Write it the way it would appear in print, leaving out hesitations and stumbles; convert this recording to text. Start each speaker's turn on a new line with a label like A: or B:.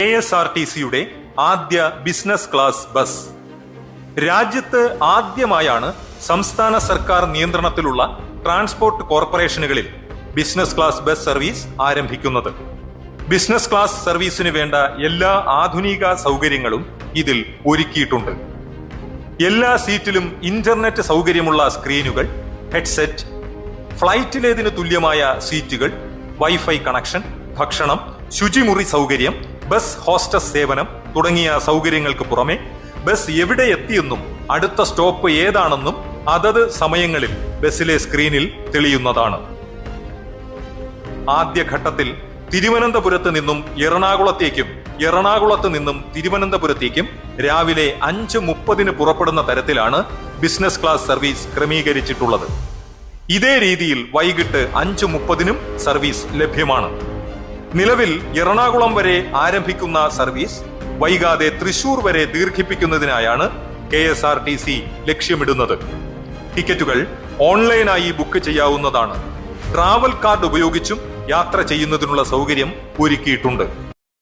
A: KSRTCയുടെ ആദ്യ business class bus. രാജ്യത്ത് ആദ്യമായാണ് സംസ്ഥാന സർക്കാർ നിയന്ത്രണത്തിലുള്ള ട്രാൻസ്പോർട്ട് കോർപ്പറേഷനുകളിൽ ബിസിനസ് ക്ലാസ് ബസ് സർവീസ് ആരംഭിക്കുന്നത്. ബിസിനസ് ക്ലാസ് സർവീസിന് വേണ്ട എല്ലാ ആധുനിക സൗകര്യങ്ങളും ഇതിൽ ഒരുക്കിയിട്ടുണ്ട്. എല്ലാ സീറ്റിലും ഇന്റർനെറ്റ് സൗകര്യമുള്ള സ്ക്രീനുകൾ, ഹെഡ്സെറ്റ്, ഫ്ലൈറ്റിലേതിന് തുല്യമായ സീറ്റുകൾ, വൈഫൈ കണക്ഷൻ, ഭക്ഷണം, ശുചിമുറി സൗകര്യം, ബസ് ഹോസ്റ്റസ് സേവനം തുടങ്ങിയ സൗകര്യങ്ങൾക്ക് പുറമെ ബസ് എവിടെ എത്തിയെന്നും അടുത്ത സ്റ്റോപ്പ് ഏതാണെന്നും അതത് സമയങ്ങളിൽ ബസ്സിലെ സ്ക്രീനിൽ തെളിയുന്നതാണ്. ആദ്യഘട്ടത്തിൽ തിരുവനന്തപുരത്ത് നിന്നും എറണാകുളത്തേക്കും എറണാകുളത്ത് നിന്നും തിരുവനന്തപുരത്തേക്കും രാവിലെ 5:30 പുറപ്പെടുന്ന തരത്തിലാണ് ബിസിനസ് ക്ലാസ് സർവീസ് ക്രമീകരിച്ചിട്ടുള്ളത്. ഇതേ രീതിയിൽ വൈകിട്ട് 5:30 സർവീസ് ലഭ്യമാണ്. നിലവിൽ എറണാകുളം വരെ ആരംഭിക്കുന്ന സർവീസ് വൈകാതെ തൃശൂർ വരെ ദീർഘിപ്പിക്കുന്നതിനായാണ് KSRTC ലക്ഷ്യമിടുന്നത്. ടിക്കറ്റുകൾ ഓൺലൈനായി ബുക്ക് ചെയ്യാവുന്നതാണ്. ട്രാവൽ കാർഡ് ഉപയോഗിച്ചും യാത്ര ചെയ്യുന്നതിനുള്ള സൗകര്യം ഒരുക്കിയിട്ടുണ്ട്.